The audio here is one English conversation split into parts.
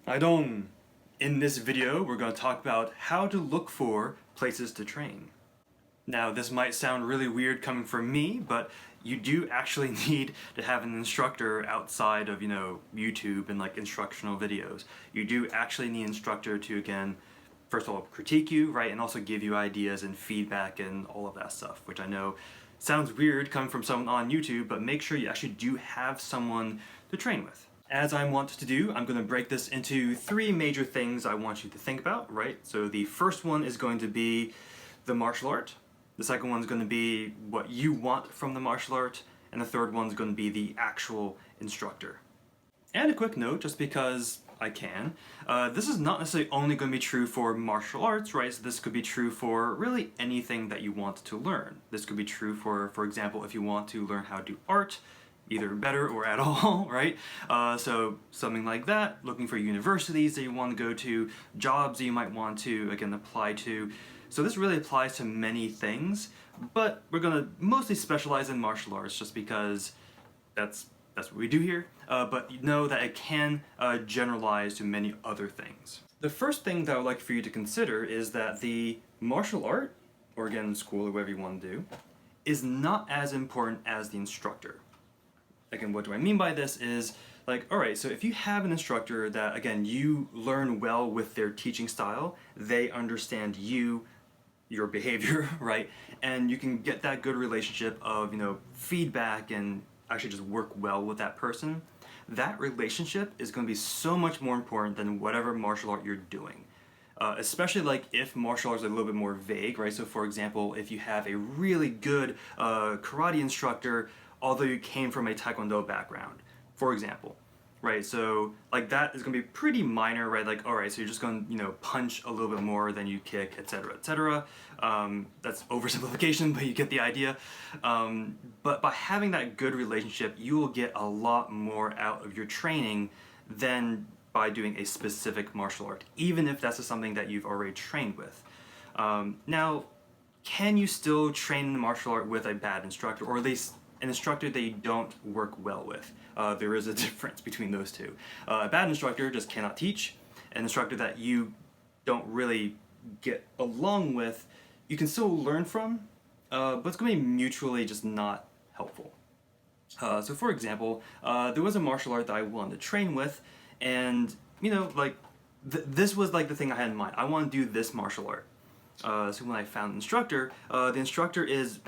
Haidong! In this video, we're going to talk about how to look for places to train. Now, this might sound really weird coming from me, but you do actually need to have an instructor outside of, YouTube and like instructional videos. You do actually need an instructor to, again, first of all, critique you, right, and also give you ideas and feedback and all of that stuff, which I know sounds weird coming from someone on YouTube, but make sure you actually do have someone to train with. As I want to do, I'm going to break this into three major things I want you to think about, right? So the first one is going to be the martial art. The second one is going to be what you want from the martial art. And the third one is going to be the actual instructor. And a quick note, just because I can, this is not necessarily only going to be true for martial arts, right? So this could be true for really anything that you want to learn. This could be true for example, if you want to learn how to do art, either better or at all, right? So something like that, looking for universities that you want to go to, jobs that you might want to, again, apply to. So this really applies to many things, but we're gonna mostly specialize in martial arts just because that's what we do here, but you know that it can generalize to many other things. The first thing that I would like for you to consider is that the martial art, or again, school or whatever you want to do, is not as important as the instructor. Again, what do I mean by this is, like, alright, so if you have an instructor that, again, you learn well with their teaching style, they understand you, your behavior, right? And you can get that good relationship of, feedback and actually just work well with that person. That relationship is going to be so much more important than whatever martial art you're doing. Especially like if martial arts are a little bit more vague, right? So for example, if you have a really good karate instructor, although you came from a taekwondo background, for example, right? So like that is going to be pretty minor, right? Like, all right, so you're just going to, punch a little bit more than you kick, etc., etc. That's oversimplification, but you get the idea. But by having that good relationship, you will get a lot more out of your training than by doing a specific martial art, even if that's something that you've already trained with. Now, can you still train the martial art with a bad instructor, or at least an instructor that you don't work well with? There is a difference between those two. A bad instructor just cannot teach. An instructor that you don't really get along with, you can still learn from, but it's going to be mutually just not helpful. So for example, there was a martial art that I wanted to train with, and this was like the thing I had in mind. I want to do this martial art. So when I found an instructor, the instructor is,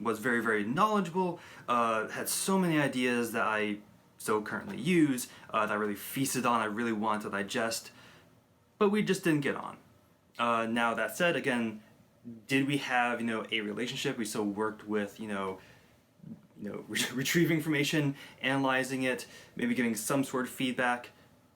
was very, very knowledgeable, had so many ideas that I still currently use, that I really feasted on, I really wanted to digest, but we just didn't get on. Now that said, again, did we have, a relationship? We still worked with, retrieving information, analyzing it, maybe giving some sort of feedback.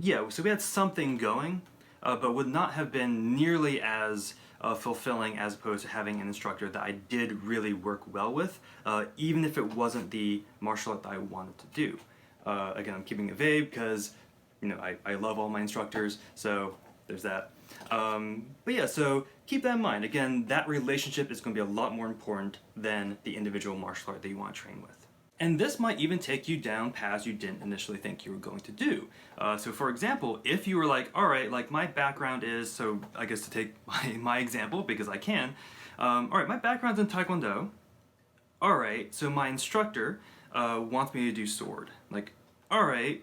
Yeah, so we had something going, but would not have been nearly as fulfilling as opposed to having an instructor that I did really work well with, even if it wasn't the martial art that I wanted to do. Again, I'm keeping it vague because, I love all my instructors, so there's that. But yeah, so keep that in mind. Again, that relationship is going to be a lot more important than the individual martial art that you want to train with. And this might even take you down paths you didn't initially think you were going to do. So for example, if you were like, all right, like my background is, so I guess to take my example, because I can, all right, my background's in Taekwondo. All right, so my instructor wants me to do sword. Like, all right,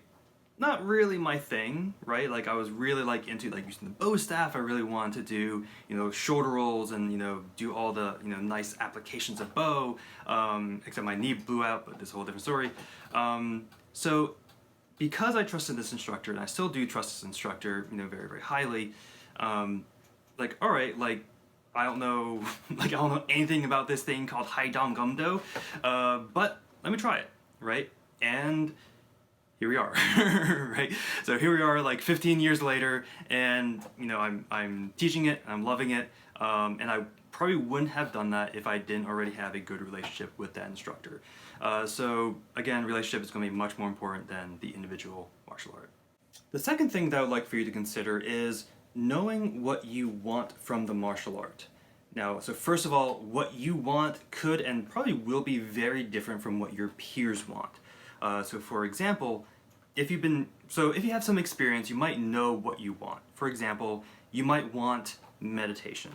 not really my thing, right? Like I was really like into like using the bow staff. I really wanted to do, shoulder rolls and, do all the, nice applications of bow, except my knee blew out, but this is a whole different story. So because I trusted this instructor, and I still do trust this instructor, very, very highly, like, all right, like, I don't know, like, I don't know anything about this thing called Haidong Gumdo, but let me try it, right? And here we are, right? So here we are, like 15 years later, and I'm teaching it, I'm loving it, and I probably wouldn't have done that if I didn't already have a good relationship with that instructor. So again, relationship is going to be much more important than the individual martial art. The second thing that I would like for you to consider is knowing what you want from the martial art. Now, so first of all, what you want could and probably will be very different from what your peers want. So for example, if you have some experience, you might know what you want. For example, you might want meditation,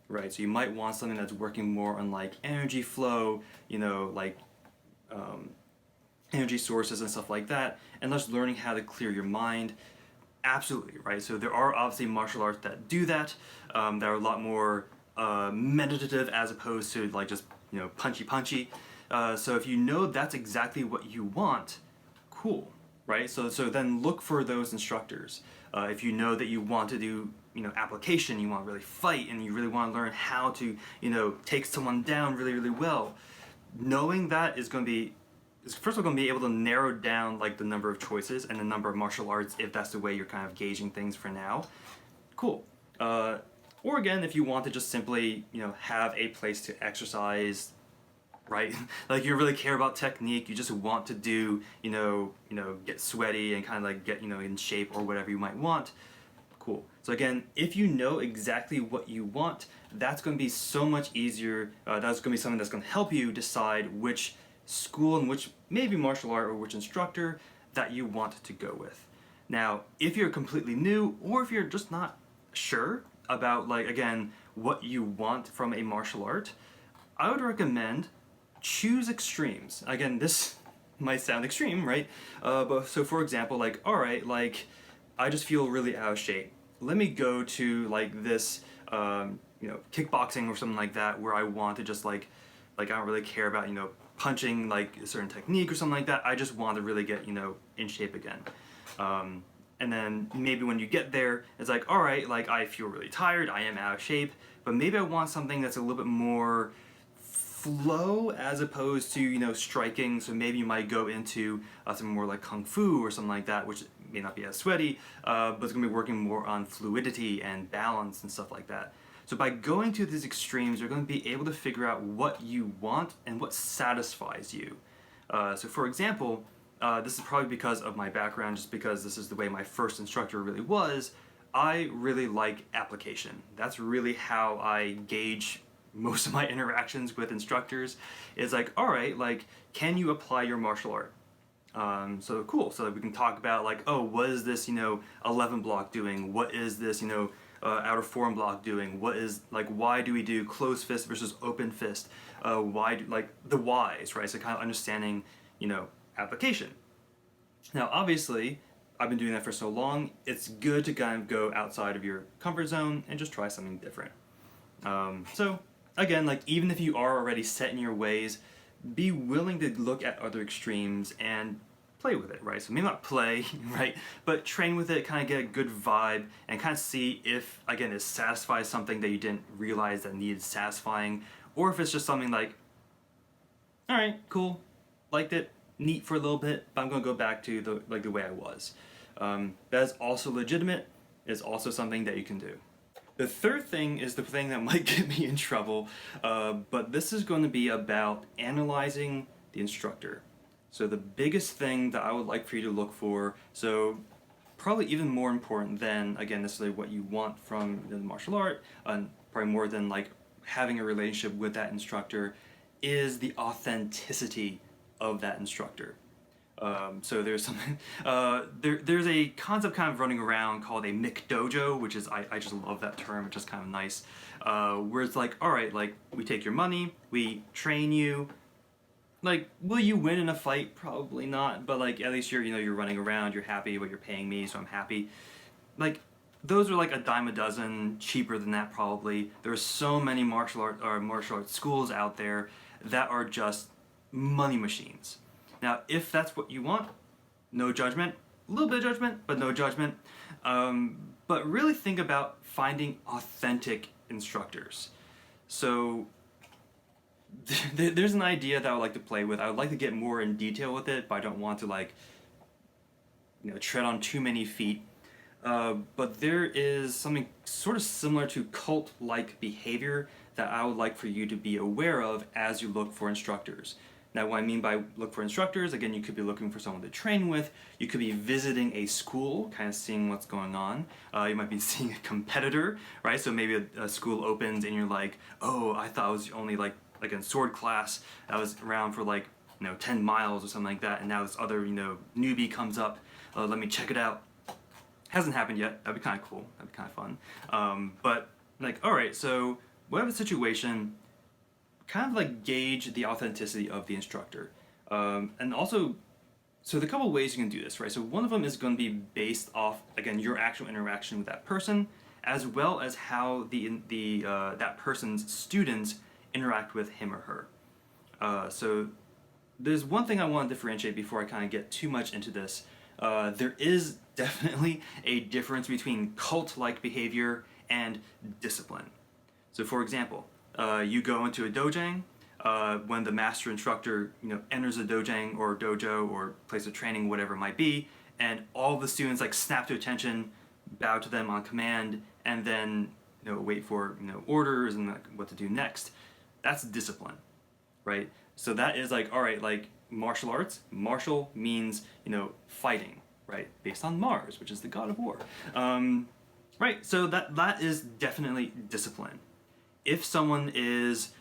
right? So you might want something that's working more on like energy flow, like energy sources and stuff like that, and just learning how to clear your mind. Absolutely, right? So there are obviously martial arts that do that, that are a lot more meditative as opposed to like just punchy. So if you know that's exactly what you want, cool, right? So then look for those instructors. If you know that you want to do application, you want to really fight, and you really want to learn how to take someone down really well, knowing that is going to be first of all going to be able to narrow down like the number of choices and the number of martial arts if that's the way you're kind of gauging things for now. Cool. Or again, if you want to just simply have a place to exercise, right? Like you really care about technique, you just want to do get sweaty and kind of like get in shape or whatever you might want. Cool. So again, if you know exactly what you want, that's going to be so much easier. That's going to be something that's going to help you decide which school and which maybe martial art or which instructor that you want to go with. Now, if you're completely new or if you're just not sure about like again what you want from a martial art, I would recommend choose extremes. Again, this might sound extreme, right? But so for example, like all right, like I just feel really out of shape. Let me go to like this kickboxing or something like that where I want to just like I don't really care about punching like a certain technique or something like that. I just want to really get in shape again. And then maybe when you get there, it's like all right, like I feel really tired, I am out of shape, but maybe I want something that's a little bit more flow as opposed to striking. So maybe you might go into something more like kung fu or something like that, which may not be as sweaty, but it's gonna be working more on fluidity and balance and stuff like that. So by going to these extremes, you're going to be able to figure out what you want and what satisfies you. So for example, this is probably because of my background, just because this is the way my first instructor really was. I really like application. That's really how I gauge most of my interactions with instructors. Is like, all right, like, can you apply your martial art? So cool. So we can talk about like, oh, what is this 11 block doing? What is this outer forearm block doing? What is like, why do we do closed fist versus open fist? Why do, like the whys, right? So kind of understanding application. Now obviously I've been doing that for so long, it's good to kind of go outside of your comfort zone and just try something different. So again, like even if you are already set in your ways, be willing to look at other extremes and play with it, right? So maybe not play, right? But train with it, kind of get a good vibe and kind of see if, again, it satisfies something that you didn't realize that needed satisfying, or if it's just something like, all right, cool, liked it, neat for a little bit, but I'm gonna go back to the way I was. That is also legitimate. It's also something that you can do. The third thing is the thing that might get me in trouble, but this is going to be about analyzing the instructor. So the biggest thing that I would like for you to look for, so probably even more important than, again, necessarily what you want from the martial art, and probably more than like having a relationship with that instructor, is the authenticity of that instructor. So there's something, there's a concept kind of running around called a McDojo, which is, I just love that term, it's just kind of nice, where it's like, all right, like we take your money, we train you, like, will you win in a fight? Probably not, but like at least you're running around, you're happy, but you're paying me, so I'm happy. Like, those are like a dime a dozen, cheaper than that probably. There's so many martial arts schools out there that are just money machines. Now, if that's what you want, no judgment, a little bit of judgment, but no judgment. But really think about finding authentic instructors. So there's an idea that I would like to play with. I would like to get more in detail with it, but I don't want to like, tread on too many feet. But there is something sort of similar to cult-like behavior that I would like for you to be aware of as you look for instructors. Now, what I mean by look for instructors, again, you could be looking for someone to train with, you could be visiting a school, kind of seeing what's going on, you might be seeing a competitor, right? So maybe a school opens and you're like, oh, I thought it was only like in sword class, I was around for like 10 miles or something like that, and now this other, newbie comes up, let me check it out. Hasn't happened yet. That'd be kind of cool. That'd be kind of fun. But like, all right, so whatever the situation, kind of like gauge the authenticity of the instructor. And also, so the couple ways you can do this, right? So one of them is going to be based off, again, your actual interaction with that person, as well as how that person's students interact with him or her. So there's one thing I want to differentiate before I kind of get too much into this. There is definitely a difference between cult-like behavior and discipline. So for example, you go into a dojang, when the master instructor enters a dojang or dojo or place of training, whatever it might be, and all the students like snap to attention, bow to them on command, and then wait for orders and like, what to do next. That's discipline, right? So that is like, all right, like martial arts. Martial means fighting, right? Based on Mars, which is the god of war, right? So that is definitely discipline. If someone is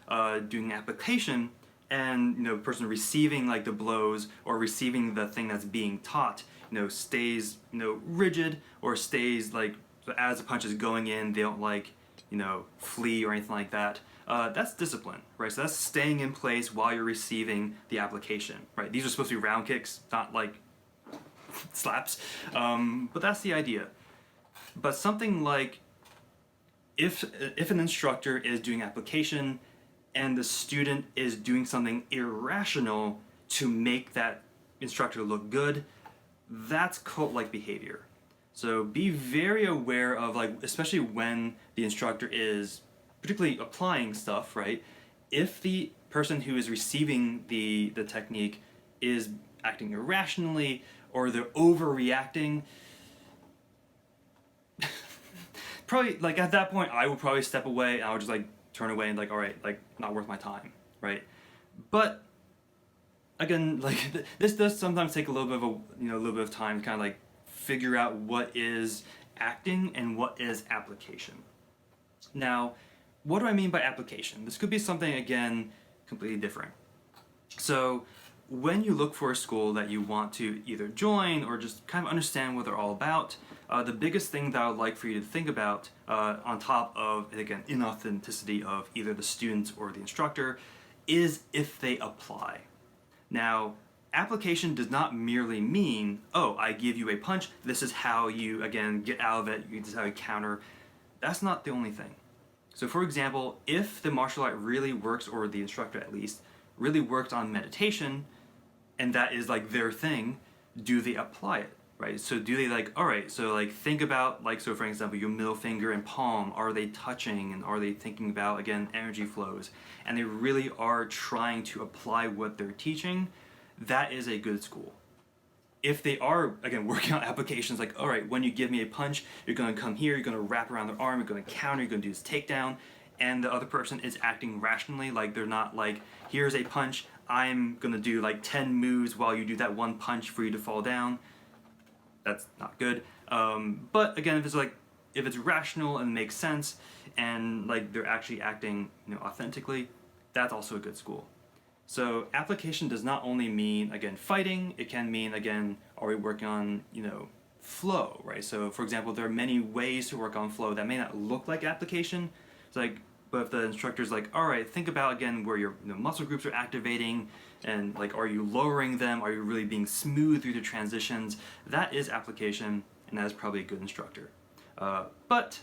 doing application and the person receiving like the blows or receiving the thing that's being taught stays rigid or stays like as the punch is going in, they don't like flee or anything like that, that's discipline, right? So that's staying in place while you're receiving the application, right? These are supposed to be round kicks, not like slaps, but that's the idea. But something like if an instructor is doing application and the student is doing something irrational to make that instructor look good, that's cult-like behavior. So be very aware of, like, especially when the instructor is particularly applying stuff, right? If the person who is receiving the technique is acting irrationally or they're overreacting, probably, like, at that point, I would probably step away and I would just, like, turn away and, like, all right, like, not worth my time, right? But, again, like, this does sometimes take a little bit of a little bit of time to kind of, like, figure out what is acting and what is application. Now, what do I mean by application? This could be something, again, completely different. So, when you look for a school that you want to either join or just kind of understand what they're all about, the biggest thing that I would like for you to think about, on top of, again, inauthenticity of either the students or the instructor, is if they apply. Now, application does not merely mean, oh, I give you a punch, this is how you, again, get out of it, this is how you counter. That's not the only thing. So for example, if the martial art really works, or the instructor at least, really worked on meditation, and that is like their thing, do they apply it, right? So do they like, all right, so like think about, like, so for example, your middle finger and palm, are they touching and are they thinking about, again, energy flows? And they really are trying to apply what they're teaching, that is a good school. If they are, again, working on applications like, all right, when you give me a punch, you're going to come here, you're going to wrap around their arm, you're going to counter, you're going to do this takedown, and the other person is acting rationally, like they're not like, here's a punch, I'm going to do like 10 moves while you do that one punch for you to fall down. That's not good. But again, if it's rational and makes sense, and like they're actually acting authentically, that's also a good school. So application does not only mean, again, fighting, it can mean, again, are we working on, flow, right? So for example, there are many ways to work on flow that may not look like application. It's like, but if the instructor's like, all right, think about, again, where your muscle groups are activating, and like, are you lowering them? Are you really being smooth through the transitions? That is application, and that is probably a good instructor. But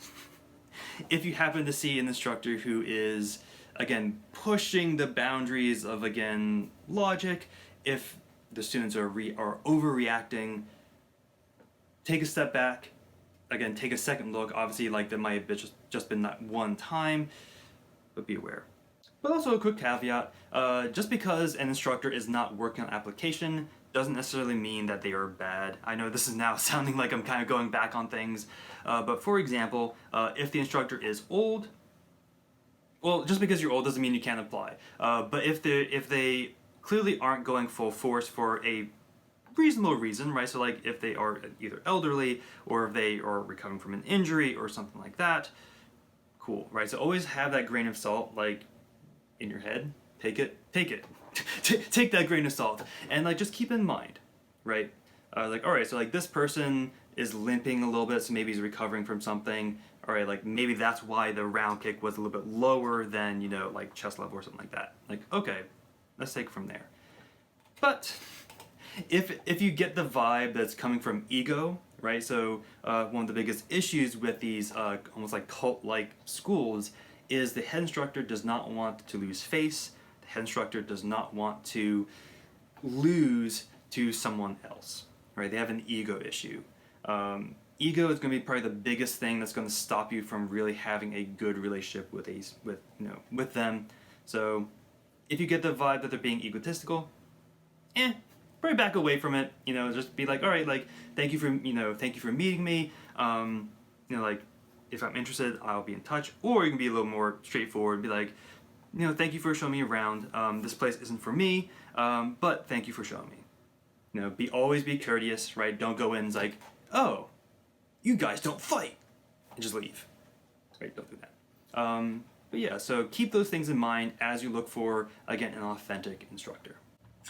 if you happen to see an instructor who is, again, pushing the boundaries of, again, logic, if the students are overreacting, take a step back, again, take a second look. Obviously, like, there might have just been that one time, but be aware. But also a quick caveat, just because an instructor is not working on application doesn't necessarily mean that they are bad. I know this is now sounding like I'm kind of going back on things, but for example, if the instructor is old, well, just because you're old doesn't mean you can't apply. But if they clearly aren't going full force for a reasonable reason, right? So like if they are either elderly or if they are recovering from an injury or something like that, cool, right? So always have that grain of salt, like, in your head. Take it. take that grain of salt, and like just keep in mind, right? Like, all right, so like this person is limping a little bit, so maybe he's recovering from something. All right, like maybe that's why the round kick was a little bit lower than, you know, like chest level or something like that. Like, okay, let's take it from there. But if you get the vibe that's coming from ego, right? So one of the biggest issues with these almost like cult-like schools is the head instructor does not want to lose face. The head instructor does not want to lose to someone else, right? They have an ego issue. Ego is going to be probably the biggest thing that's going to stop you from really having a good relationship with them. So if you get the vibe that they're being egotistical, probably back away from it. You know, just be like, all right, like thank you for meeting me. You know, like if I'm interested, I'll be in touch. Or you can be a little more straightforward and be like, you know, thank you for showing me around. This place isn't for me, but thank you for showing me. You know, always be courteous, right? Don't go in like, oh, you guys don't fight, and just leave. Right? Don't do that. But yeah, so keep those things in mind as you look for, again, an authentic instructor.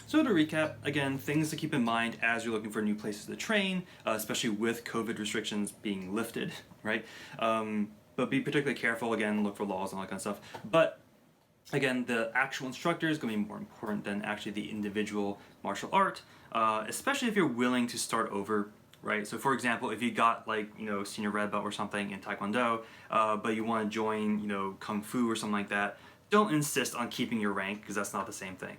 So to recap, again, things to keep in mind as you're looking for new places to train, especially with COVID restrictions being lifted, right? But be particularly careful, again, look for laws and all that kind of stuff. But again, the actual instructor is going to be more important than actually the individual martial art, especially if you're willing to start over, right? So for example, if you got like, you know, senior red belt or something in Taekwondo, but you want to join, you know, Kung Fu or something like that, don't insist on keeping your rank because that's not the same thing.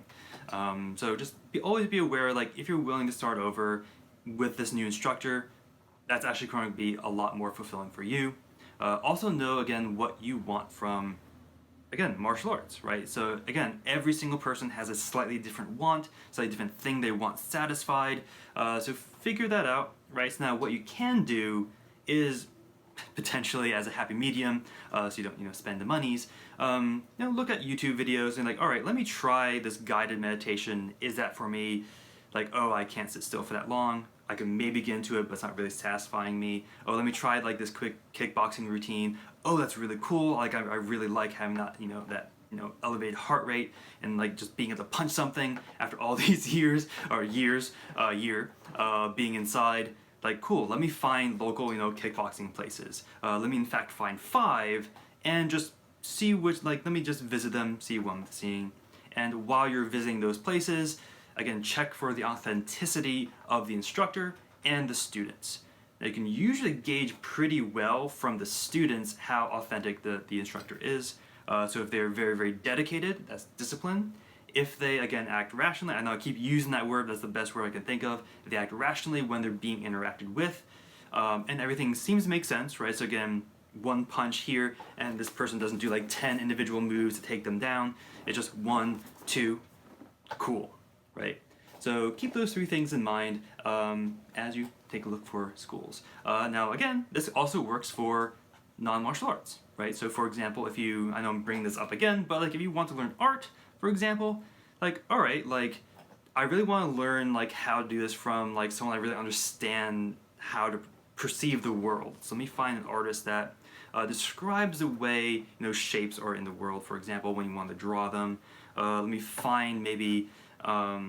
So just always be aware, like if you're willing to start over with this new instructor, that's actually going to be a lot more fulfilling for you. Also know, again, what you want from, again, martial arts, right? So again, every single person has a slightly different want, slightly different thing they want satisfied. So figure that out, right? So now what you can do is potentially as a happy medium, so you don't, you know, spend the monies. You know, look at YouTube videos and like, all right, let me try this guided meditation. Is that for me? Like, oh, I can't sit still for that long. I can maybe get into it, but it's not really satisfying me. Oh, let me try like this quick kickboxing routine. Oh, that's really cool. Like, I really like having that, you know, elevated heart rate and like just being able to punch something after all these years being inside. Like, cool, let me find local, you know, kickboxing places. Let me in fact find 5 and just see which, like, let me just visit them, see what I'm seeing. And while you're visiting those places, again, check for the authenticity of the instructor and the students. Now, you can usually gauge pretty well from the students how authentic the instructor is. So if they're very, very dedicated, that's discipline. If they, again, act rationally, I know I keep using that word, that's the best word I can think of. If they act rationally when they're being interacted with, and everything seems to make sense, right? So again, one punch here, and this person doesn't do like 10 individual moves to take them down. It's just 1, 2, cool, right? So keep those 3 things in mind as you take a look for schools. Now again, this also works for non-martial arts, right? So for example, if you, I know I'm bringing this up again, but like if you want to learn art, for example, like, all right, like I really want to learn like how to do this from like someone I really understand how to perceive the world. So let me find an artist that describes the way, you know, shapes are in the world, for example, when you want to draw them. Let me find maybe a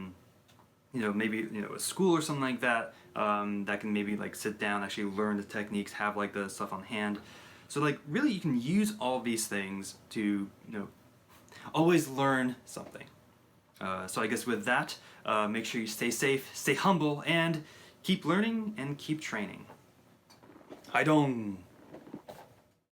school or something like that that can maybe like sit down, actually learn the techniques, have like the stuff on hand. So like really you can use all these things to, you know, always learn something. So I guess with that, make sure you stay safe, stay humble, and keep learning and keep training. Haidong!